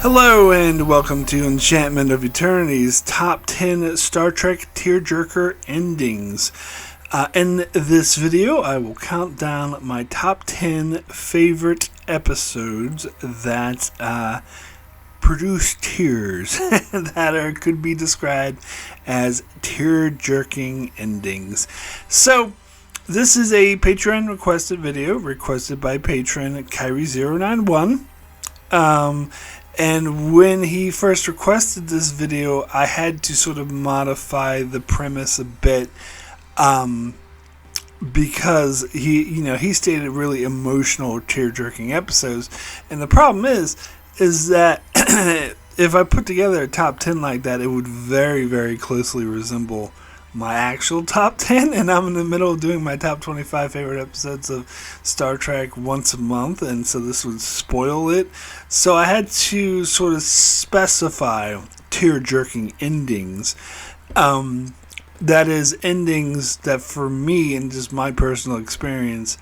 Hello and welcome to Enchantment of Eternity's Top 10 Star Trek Tearjerker Endings. In this video, I will count down my top 10 favorite episodes that produce tears, that could be described as tear-jerking endings. So, this is a Patreon requested video, requested by patron Kyrie091. And when he first requested this video, I had to sort of modify the premise a bit, because he stated really emotional, tear-jerking episodes, and the problem is that if I put together a top 10 like that, it would very, very closely resemble my actual top 10, and I'm in the middle of doing my top 25 favorite episodes of Star Trek once a month, and so this would spoil it. So I had to sort of specify tear-jerking endings. That is, endings that for me, and just my personal experience,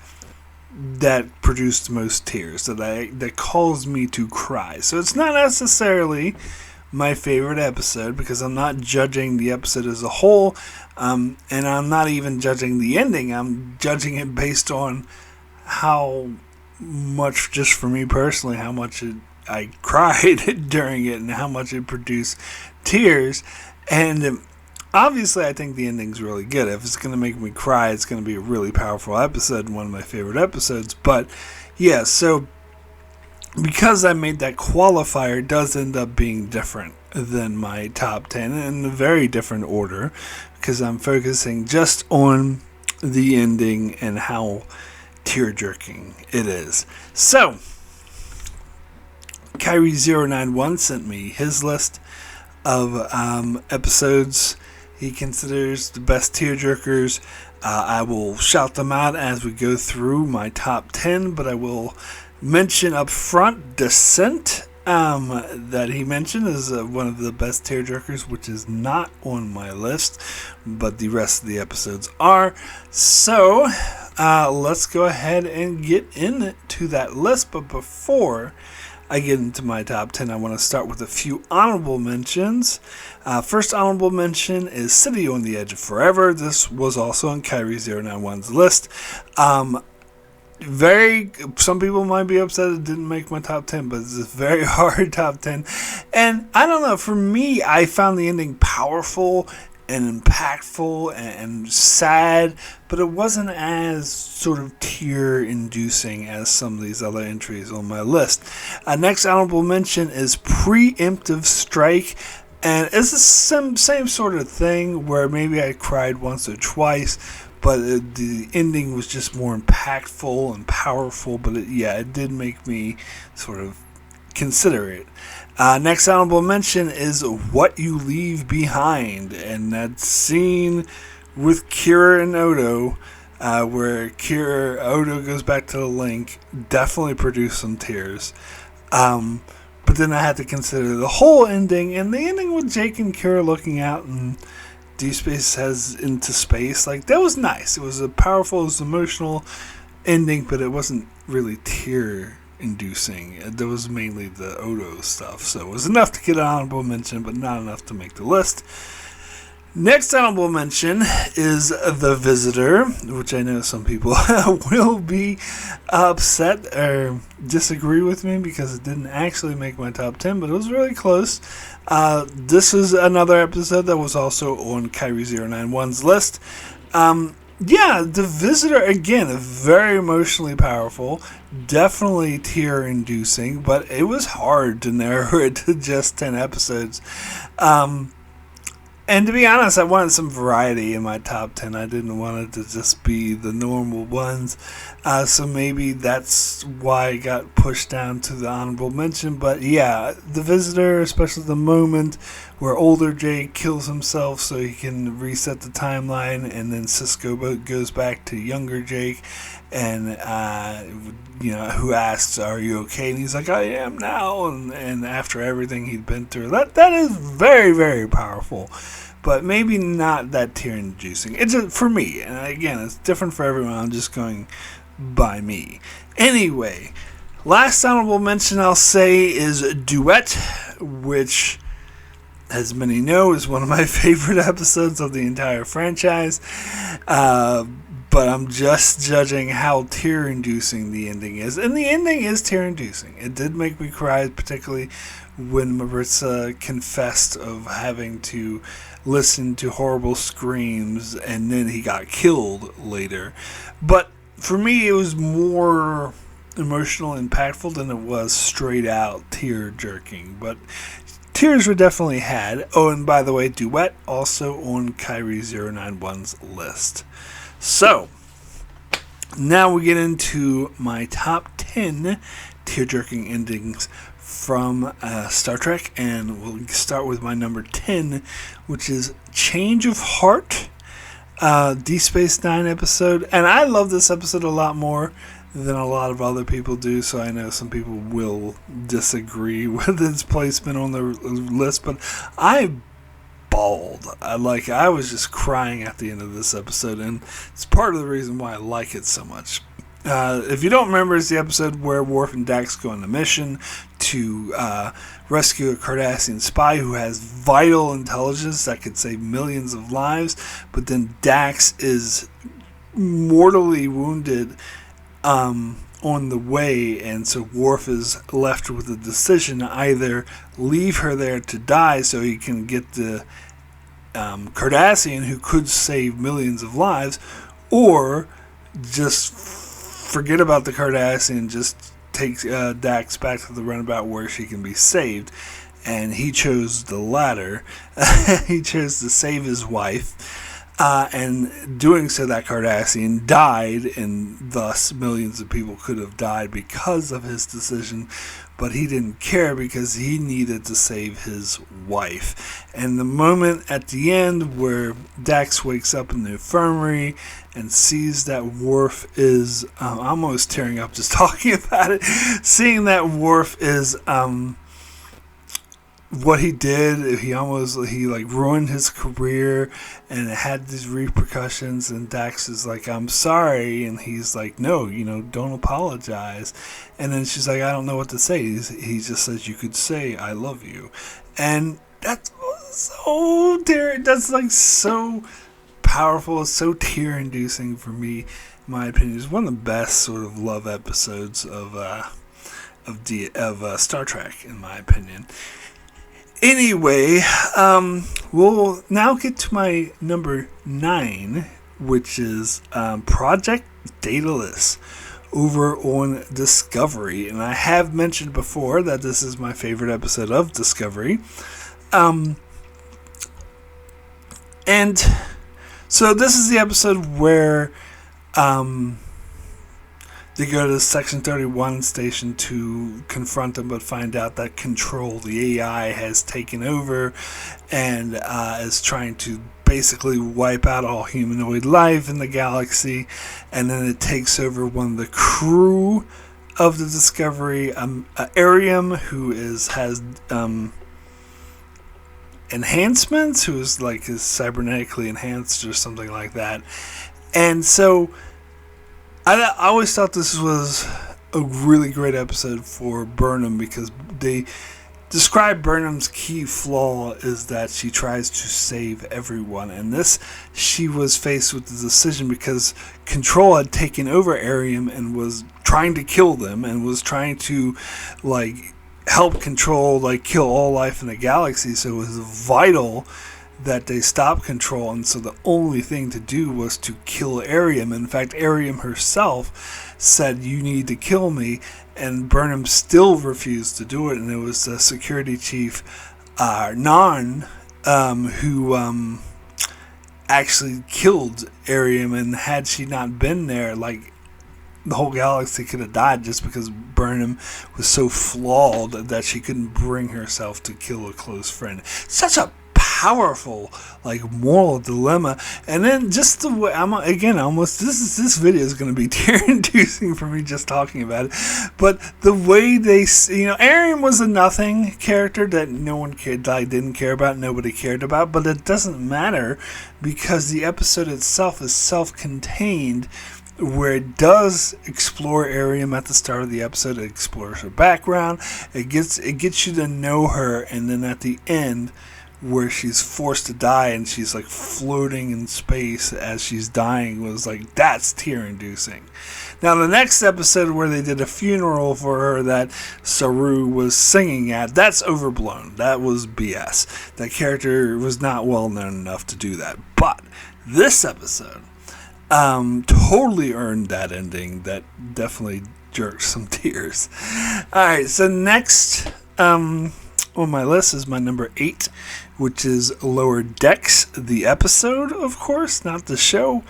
that produced the most tears, that caused me to cry. So it's not necessarily my favorite episode, because I'm not judging the episode as a whole, and I'm not even judging the ending. I'm judging it based on how much, just for me personally, how much I cried during it and how much it produced tears. And obviously I think the ending's really good. If it's going to make me cry, it's going to be a really powerful episode and one of my favorite episodes. But yeah, so because I made that qualifier, it does end up being different than my top 10 in a very different order, because I'm focusing just on the ending and how tear-jerking it is. So, Kyrie091 sent me his list of episodes he considers the best tear-jerkers. I will shout them out as we go through my top 10, but I will mention up front Descent, that he mentioned is one of the best tearjerkers, which is not on my list, but the rest of the episodes are. So let's go ahead and get into that list. But before I get into my top 10, I want to start with a few honorable mentions. First honorable mention is City on the Edge of Forever. This was also on Kyrie091's list. Some people might be upset it didn't make my top 10, but it's a very hard top 10. And I don't know, for me, I found the ending powerful and impactful and sad, but it wasn't as sort of tear-inducing as some of these other entries on my list. Next honorable mention is Preemptive Strike. And it's the same sort of thing where maybe I cried once or twice, but the ending was just more impactful and powerful. But it did make me sort of consider it. Next honorable mention is What You Leave Behind. And that scene with Kira and Odo, where Odo goes back to the link, definitely produced some tears. But then I had to consider the whole ending, and the ending with Jake and Kira looking out and Deep Space has into space, like, that was nice. It was a powerful, it was emotional ending, but it wasn't really tear-inducing. There was mainly the Odo stuff, so it was enough to get an honorable mention, but not enough to make the list. Next honorable mention is The Visitor, which I know some people will be upset or disagree with me because it didn't actually make my top 10, but it was really close. This is another episode that was also on Kyrie091's list. The Visitor, again, very emotionally powerful, definitely tear-inducing, but it was hard to narrow it to just 10 episodes. And to be honest, I wanted some variety in my top 10. I didn't want it to just be the normal ones. So maybe that's why I got pushed down to the honorable mention. But yeah, The Visitor, especially the moment where older Jake kills himself so he can reset the timeline, and then Cisco goes back to younger Jake, and who asks, "Are you okay?" And he's like, "I am now." And after everything he'd been through, that is very, very powerful. But maybe not that tear-inducing. It's for me, and again, it's different for everyone. I'm just going by me. Anyway, Last honorable mention I'll say is Duet, which, as many know, is one of my favorite episodes of the entire franchise. But I'm just judging how tear-inducing the ending is. And the ending is tear-inducing. It did make me cry, particularly when Maritza confessed of having to listen to horrible screams, and then he got killed later. But for me, it was more emotional and impactful than it was straight-out tear-jerking. But tears were definitely had. Oh, and by the way, Duet also on Kyrie091's list. So, now we get into my top 10 tear-jerking endings from Star Trek, and we'll start with my number 10, which is Change of Heart, Deep Space Nine episode. And I love this episode a lot more than a lot of other people do, so I know some people will disagree with its placement on the list, but I bawled. I was just crying at the end of this episode, and it's part of the reason why I like it so much. If you don't remember, it's the episode where Worf and Dax go on a mission to rescue a Cardassian spy who has vital intelligence that could save millions of lives, but then Dax is mortally wounded on the way, and so Worf is left with a decision to either leave her there to die so he can get the Cardassian who could save millions of lives, or just forget about the Cardassian, just take Dax back to the runabout where she can be saved. And he chose the latter. He chose to save his wife. And doing so, that Cardassian died, and thus millions of people could have died because of his decision. But he didn't care because he needed to save his wife. And the moment at the end where Dax wakes up in the infirmary and sees that Worf is, I'm almost tearing up just talking about it, seeing that Worf is, what he did, he ruined his career, and it had these repercussions, and Dax is like, I'm sorry, and he's like, no, don't apologize. And then she's like, I don't know what to say. He just says, you could say I love you. And that's so powerful, so tear-inducing for me, in my opinion. It's one of the best sort of love episodes of Star Trek, in my opinion. Anyway, we'll now get to my number 9, which is Project Datalist over on Discovery. And I have mentioned before that this is my favorite episode of Discovery. And so this is the episode where they go to the Section 31 station to confront them, but find out that Control, the AI, has taken over and is trying to basically wipe out all humanoid life in the galaxy. And then it takes over one of the crew of the Discovery, Arium, who has enhancements, who is cybernetically enhanced or something like that. And so I always thought this was a really great episode for Burnham, because they describe Burnham's key flaw is that she tries to save everyone. And this, she was faced with the decision because Control had taken over Arium and was trying to kill them, and was trying to help Control kill all life in the galaxy. So it was vital that they stop Control, and so the only thing to do was to kill Arium. In fact, Arium herself said, you need to kill me, and Burnham still refused to do it, and it was the security chief, Narn, who actually killed Arium, and had she not been there, the whole galaxy could have died, just because Burnham was so flawed that she couldn't bring herself to kill a close friend. Such a powerful moral dilemma. And then just the way this video is going to be tear-inducing for me just talking about it, but the way they, Arium was a nothing character that no one cared, I didn't care about, nobody cared about, but it doesn't matter because the episode itself is self-contained where it does explore Ariam at the start of the episode. It explores her background. It gets you to know her, and then at the end, where she's forced to die and she's like floating in space as she's dying, was like, that's tear-inducing. Now the next episode where they did a funeral for her that Saru was singing at, that's overblown. That was BS. That character was not well known enough to do that. But this episode totally earned that ending. That definitely jerked some tears. Alright, so next on my list is my number 8, which is Lower Decks, the episode, of course, not the show.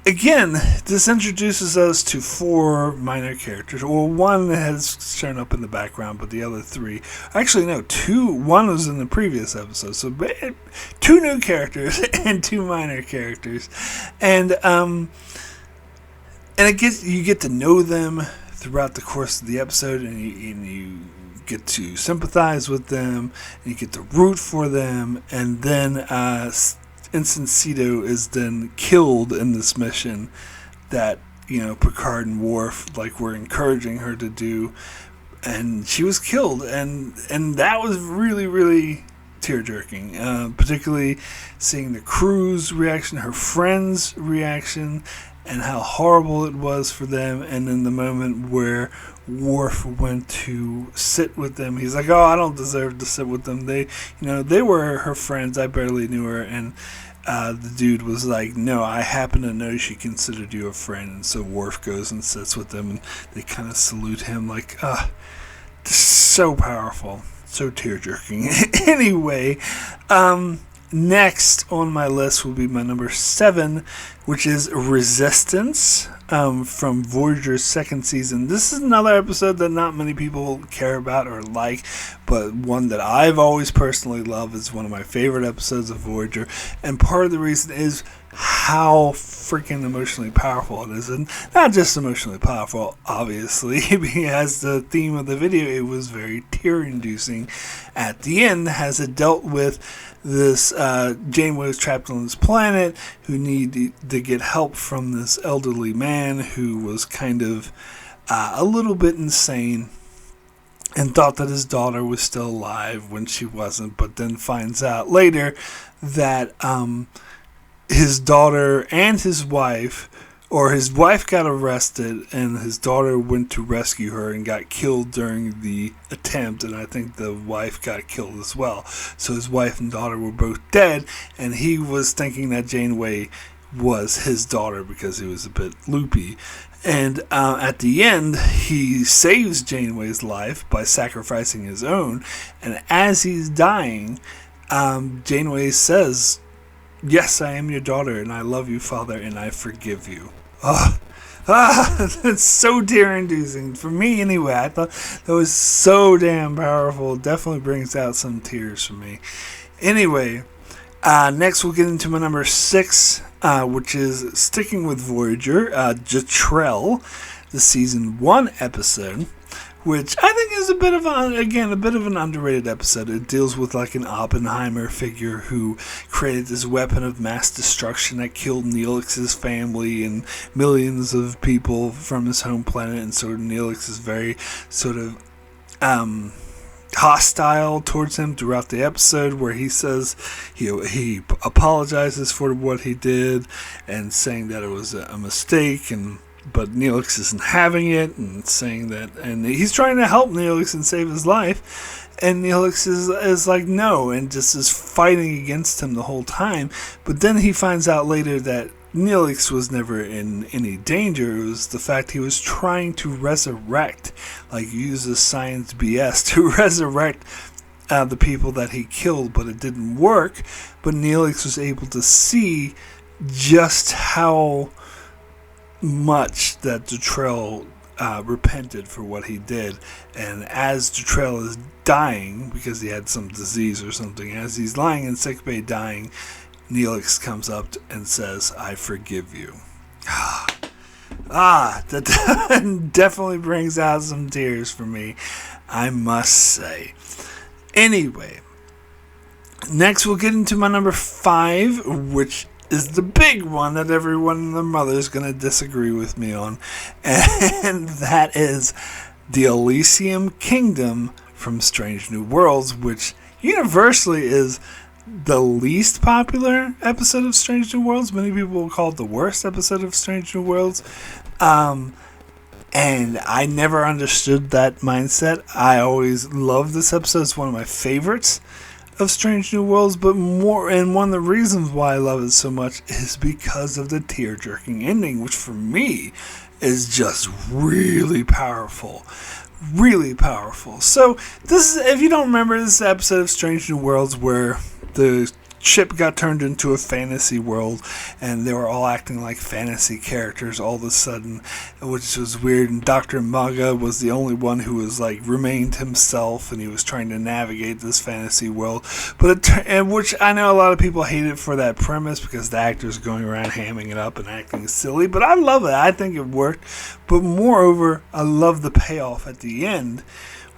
Again, this introduces us to 4 minor characters. Well, one has shown up in the background, but the other 3... Actually, no, 2. One was in the previous episode. So 2 new characters and 2 minor characters. And you get to know them throughout the course of the episode, and you get to sympathize with them, and you get to root for them, and then Incencito is then killed in this mission that, Picard and Worf were encouraging her to do, and she was killed, and that was really, really tear-jerking, particularly seeing the crew's reaction, her friends' reaction, and how horrible it was for them. And in the moment where Worf went to sit with them, he's like, "Oh, I don't deserve to sit with them. They were her friends. I barely knew her." And the dude was like, "No, I happen to know she considered you a friend." And so Worf goes and sits with them, and they kind of salute him like, so powerful, so tear-jerking. Anyway, next on my list will be my number 7, which is Resistance, from Voyager's 2nd season. This is another episode that not many people care about or like, but one that I've always personally loved. Is one of my favorite episodes of Voyager, and part of the reason is how freaking emotionally powerful it is. And not just emotionally powerful, obviously, as the theme of the video, it was very tear-inducing at the end, as it dealt with this Janeway was trapped on this planet who needed to get help from this elderly man who was kind of a little bit insane, and thought that his daughter was still alive when she wasn't, but then finds out later that his daughter and his wife got arrested, and his daughter went to rescue her and got killed during the attempt, and I think the wife got killed as well. So his wife and daughter were both dead, and he was thinking that Janeway was his daughter because he was a bit loopy. And at the end, he saves Janeway's life by sacrificing his own, and as he's dying, Janeway says, "Yes, I am your daughter, and I love you, Father, and I forgive you." That's so tear-inducing. For me, anyway. I thought that was so damn powerful. It definitely brings out some tears for me. Anyway, next we'll get into my number 6, which is sticking with Voyager, Jatrell, the season 1 episode, which I think is a bit of an underrated episode. It deals with an Oppenheimer figure who created this weapon of mass destruction that killed Neelix's family and millions of people from his home planet, and so Neelix is very sort of hostile towards him throughout the episode, where he says he apologizes for what he did and saying that it was a mistake, but Neelix isn't having it, and saying that, and he's trying to help Neelix and save his life, and Neelix is like, no, and just is fighting against him the whole time. But then he finds out later that Neelix was never in any danger. It was the fact he was trying to resurrect, use the science BS to resurrect the people that he killed, but it didn't work. But Neelix was able to see just how much that Jatrell repented for what he did, and as Jatrell is dying because he had some disease or something, as he's lying in sickbay dying, Neelix comes up and says, "I forgive you." That definitely brings out some tears for me, I must say. Anyway, next we'll get into my number 5, which is the big one that everyone and their mother is going to disagree with me on. And that is the Elysium Kingdom from Strange New Worlds, which universally is the least popular episode of Strange New Worlds. Many people will call it the worst episode of Strange New Worlds. And I never understood that mindset. I always loved this episode. It's one of my favorites of Strange New Worlds, but one of the reasons why I love it so much is because of the tear-jerking ending, which for me is just really powerful. Really powerful. So this is, if you don't remember, this is an episode of Strange New Worlds where the ship got turned into a fantasy world, and they were all acting like fantasy characters all of a sudden, which was weird. And Dr. Maga was the only one who was remained himself, and he was trying to navigate this fantasy world. And which I know a lot of people hate it for that premise because the actors going around hamming it up and acting silly, but I love it. I think it worked. But moreover, I love the payoff at the end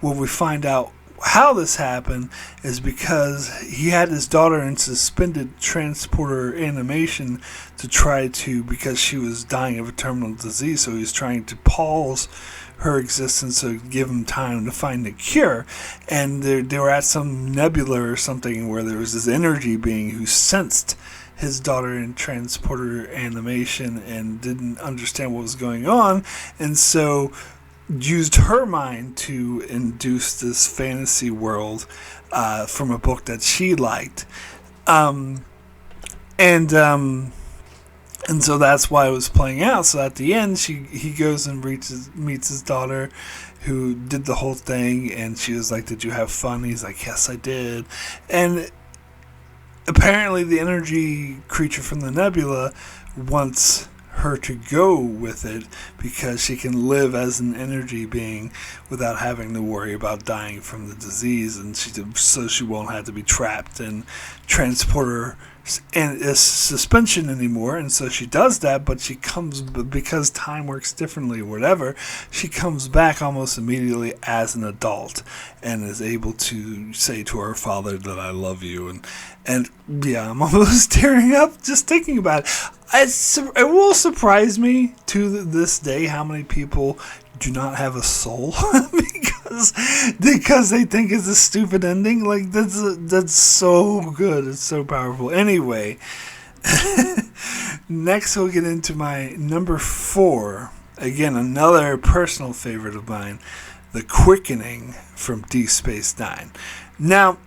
where we find out how this happened is because he had his daughter in suspended transporter animation because she was dying of a terminal disease, so he was trying to pause her existence to give him time to find a cure. And they were at some nebula or something where there was this energy being who sensed his daughter in transporter animation and didn't understand what was going on, and so used her mind to induce this fantasy world from a book that she liked. And so that's why it was playing out. So at the end, he goes and meets his daughter, who did the whole thing, and she was like, "Did you have fun?" He's like, "Yes, I did." And apparently the energy creature from the nebula wants her to go with it because she can live as an energy being without having to worry about dying from the disease, and so she won't have to be trapped in transporter and suspension anymore. And so she does that, but she comes, because time works differently or whatever, she comes back almost immediately as an adult and is able to say to her father that I love you. And yeah, I'm almost tearing up just thinking about it. It will surprise me to this day how many people do not have a soul because they think it's a stupid ending. Like that's so good. It's so powerful. Anyway, next we'll get into my number 4. Again, another personal favorite of mine, The Quickening from Deep Space Nine. Now,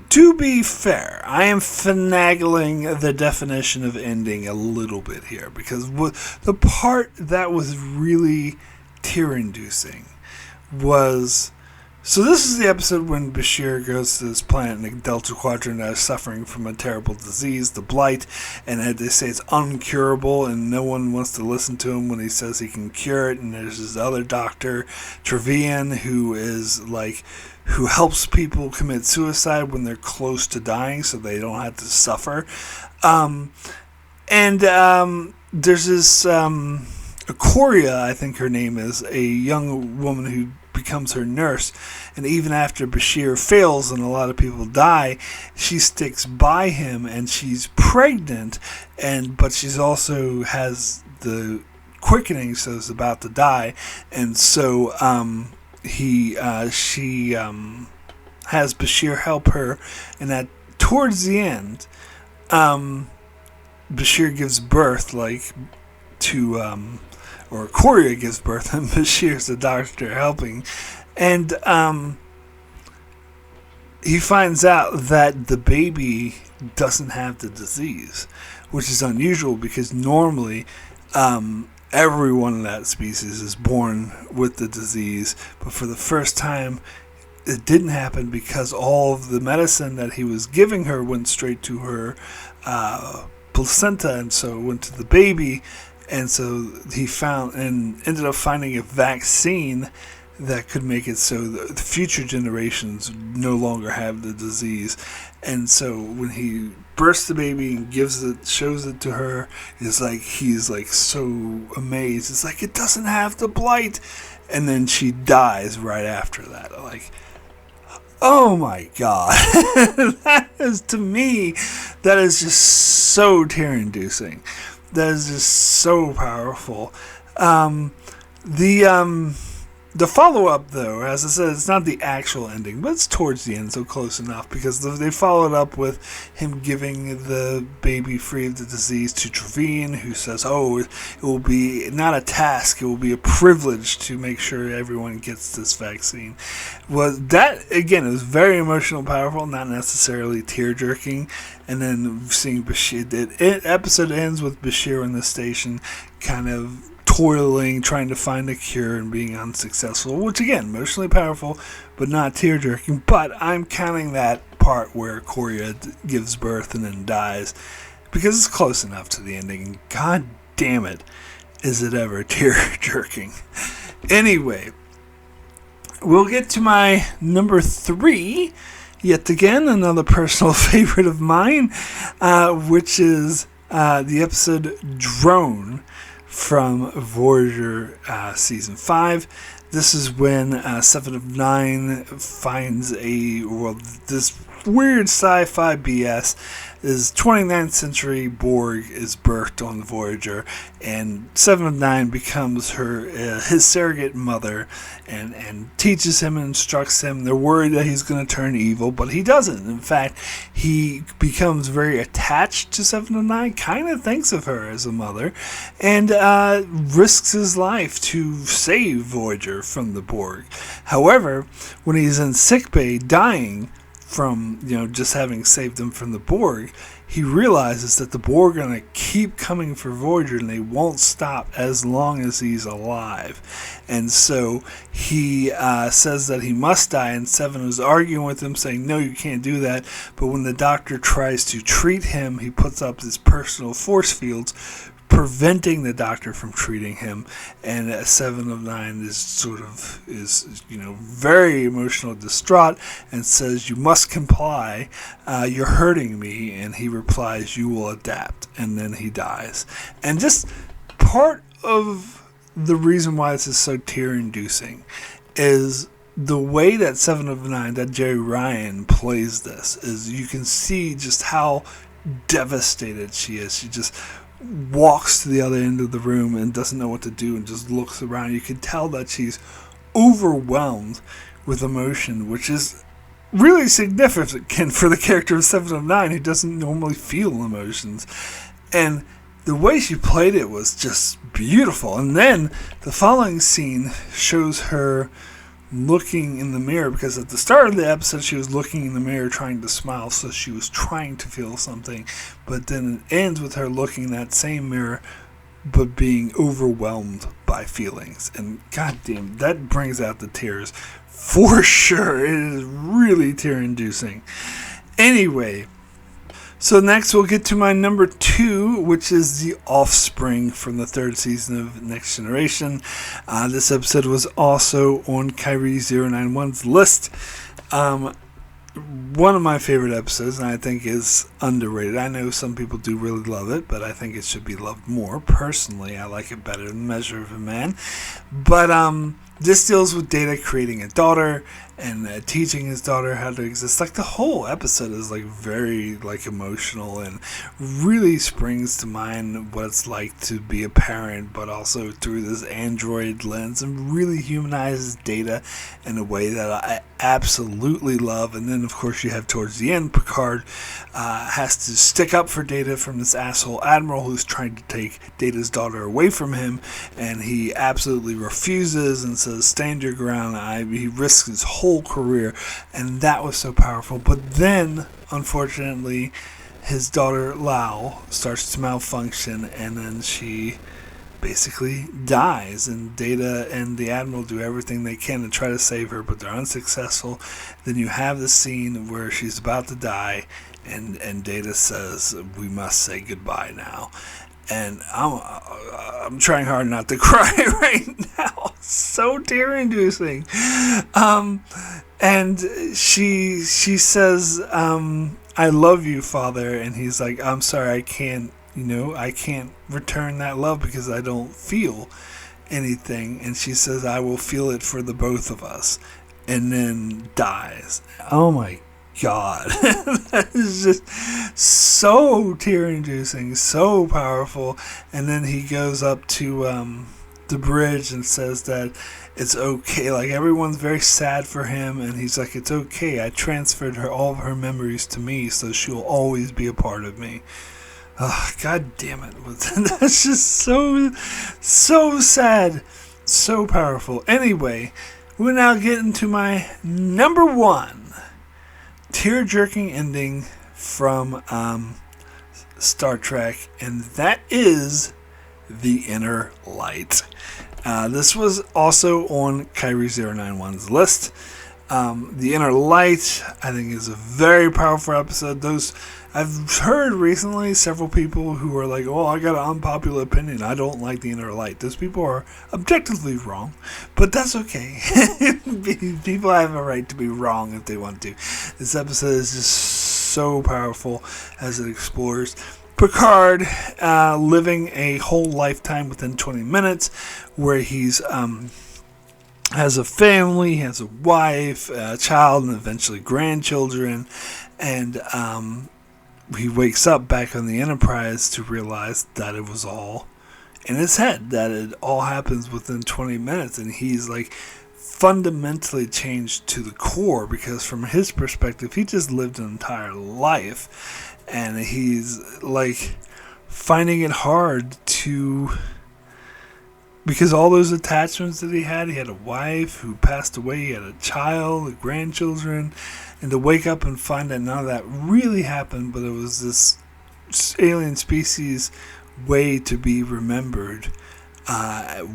to be fair, I am finagling the definition of ending a little bit here, because the part that was really tear-inducing was... So this is the episode when Bashir goes to this planet in the Delta Quadrant that is suffering from a terrible disease, the Blight, and they say it's uncurable, and no one wants to listen to him when he says he can cure it. And there's this other doctor, Trevian, who helps people commit suicide when they're close to dying so they don't have to suffer. There's this Aquaria, I think her name is, a young woman who becomes her nurse, and even after Bashir fails and a lot of people die, she sticks by him, and she's pregnant, but she's also has the quickening, so is about to die, and so she has Bashir help her, and that towards the end, Bashir gives birth or Korea gives birth, and Bashir's the doctor helping, and he finds out that the baby doesn't have the disease, which is unusual because normally everyone in that species is born with the disease, but for the first time it didn't happen because all of the medicine that he was giving her went straight to her placenta, and so it went to the baby. And so he ended up finding a vaccine that could make it so the future generations no longer have the disease. And so when he births the baby and shows it to her, he's so amazed. It's like, it doesn't have the blight. And then she dies right after that. Like, oh my God. That is, to me, that is just so tear-inducing. That is just so powerful. The follow-up, though, as I said, it's not the actual ending, but it's towards the end, so close enough, because they followed up with him giving the baby free of the disease to Trevine, who says, it will be not a task, it will be a privilege to make sure everyone gets this vaccine. Well, that, again, is very emotional, powerful, not necessarily tear-jerking, and then seeing Bashir, the episode ends with Bashir in the station, kind of toiling, trying to find a cure and being unsuccessful, which again, emotionally powerful, but not tear-jerking. But I'm counting that part where Korea gives birth and then dies, because it's close enough to the ending, and god damn it, is it ever tear-jerking. Anyway, we'll get to my number 3, yet again, another personal favorite of mine, which is the episode Drone, from Voyager Season 5. This is when 7 of 9 finds this weird sci-fi BS. This 29th century Borg is birthed on Voyager, and 7 of 9 becomes his surrogate mother, and teaches him and instructs him. They're worried that he's going to turn evil, but he doesn't. In fact, he becomes very attached to 7 of 9, kind of thinks of her as a mother, and risks his life to save Voyager from the Borg. However, when he's in sickbay dying from just having saved them from the Borg, he realizes that the Borg are going to keep coming for Voyager, and they won't stop as long as he's alive. And so he says that he must die, and Seven is arguing with him, saying, no, you can't do that. But when the doctor tries to treat him, he puts up his personal force fields, preventing the doctor from treating him, and 7 of 9 is very emotional, distraught, and says, you must comply, you're hurting me, and he replies, you will adapt, and then he dies. And just part of the reason why this is so tear-inducing is the way that 7 of 9, that Jerry Ryan plays this, is you can see just how devastated she is. She just walks to the other end of the room and doesn't know what to do and just looks around. You can tell that she's overwhelmed with emotion, which is really significant for the character of 7 of 9, who doesn't normally feel emotions. And the way she played it was just beautiful. And then the following scene shows her looking in the mirror, because at the start of the episode she was looking in the mirror trying to smile, so she was trying to feel something, but then it ends with her looking in that same mirror but being overwhelmed by feelings. And goddamn, that brings out the tears for sure. It is really tear-inducing. Anyway, so next we'll get to my number 2, which is the Offspring from the 3rd season of Next Generation. This episode was also on Kyrie 091's list. One of my favorite episodes, and I think is underrated. I know some people do really love it, but I think it should be loved more. Personally, I like it better than Measure of a Man. But this deals with Data creating a daughter and teaching his daughter how to exist. Like, the whole episode is very emotional and really springs to mind what it's like to be a parent, but also through this android lens, and really humanizes Data in a way that I absolutely love. And then of course you have towards the end, Picard has to stick up for Data from this asshole admiral who's trying to take Data's daughter away from him, and he absolutely refuses and says, stand your ground. He risks his whole career, and that was so powerful. But then unfortunately his daughter Lau starts to malfunction, and then she basically dies, and Data and the Admiral do everything they can to try to save her, but they're unsuccessful. Then you have the scene where she's about to die, and Data says, we must say goodbye now. And I'm trying hard not to cry right now. So tear-inducing. And she says, I love you, Father. And he's like, I'm sorry, I can't return that love because I don't feel anything. And she says, I will feel it for the both of us. And then dies. Oh my God. That is just so tear-inducing, so powerful. And then he goes up to the bridge and says that it's okay. Like, everyone's very sad for him, and he's like, it's okay. I transferred all of her memories to me, so she'll always be a part of me. Oh, God damn it. That's just so sad. So powerful. Anyway, we're now getting to my number one tear-jerking ending from Star Trek, and that is The Inner Light. This was also on Kyrie091's list. The Inner Light, I think, is a very powerful episode. I've heard recently several people who are like, oh, I got an unpopular opinion. I don't like The Inner Light. Those people are objectively wrong, but that's okay. People have a right to be wrong if they want to. This episode is just so powerful as it explores Picard living a whole lifetime within 20 minutes, where he's has a family, has a wife, a child, and eventually grandchildren, and he wakes up back on the Enterprise to realize that it was all in his head, that it all happens within 20 minutes, and he's like fundamentally changed to the core, because from his perspective, he just lived an entire life, and he's like finding it hard to, because all those attachments that he had a wife who passed away, he had a child, grandchildren, and to wake up and find that none of that really happened, but it was this alien species way to be remembered,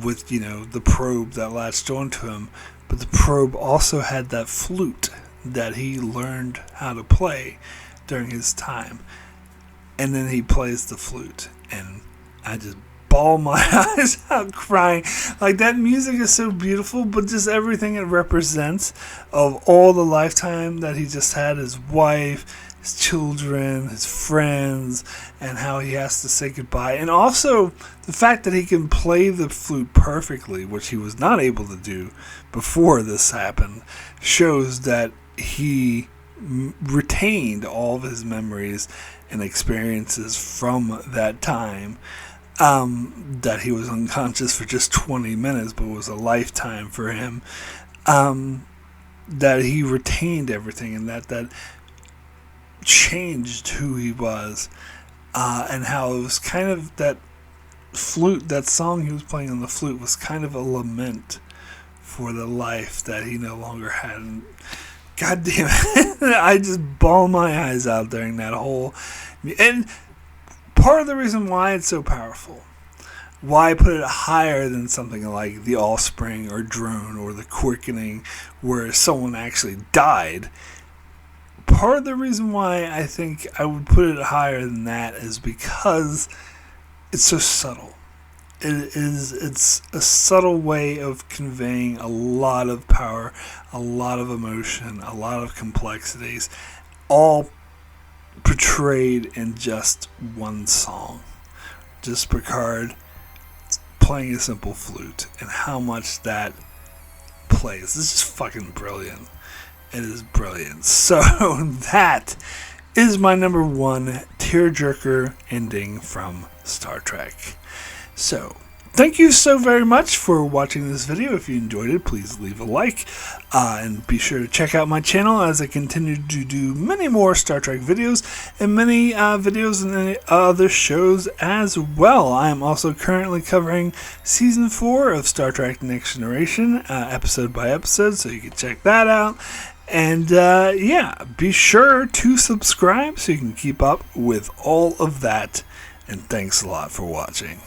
with, the probe that latched onto him. But the probe also had that flute that he learned how to play during his time. And then he plays the flute, and I just bawl my eyes out crying. Like, that music is so beautiful, but just everything it represents of all the lifetime that he just had, his wife, his children, his friends, and how he has to say goodbye. And also the fact that he can play the flute perfectly, which he was not able to do before this happened, shows that he retained all of his memories and experiences from that time, that he was unconscious for just 20 minutes, but was a lifetime for him, that he retained everything, and that changed who he was, and how it was kind of that flute, that song he was playing on the flute was kind of a lament for the life that he no longer had. And God damn it, I just bawl my eyes out during that whole, and part of the reason why it's so powerful, why I put it higher than something like the Offspring or Drone or the Quickening, where someone actually died, part of the reason why I think I would put it higher than that is because it's so subtle. It's a subtle way of conveying a lot of power, a lot of emotion, a lot of complexities, all portrayed in just one song. Just Picard playing a simple flute, and how much that plays. This is fucking brilliant. It is brilliant. So that is my number one tearjerker ending from Star Trek. So, thank you so very much for watching this video. If you enjoyed it, please leave a like. And be sure to check out my channel as I continue to do many more Star Trek videos and many videos and other shows as well. I am also currently covering Season 4 of Star Trek Next Generation, episode by episode, so you can check that out. And yeah, be sure to subscribe so you can keep up with all of that. And thanks a lot for watching.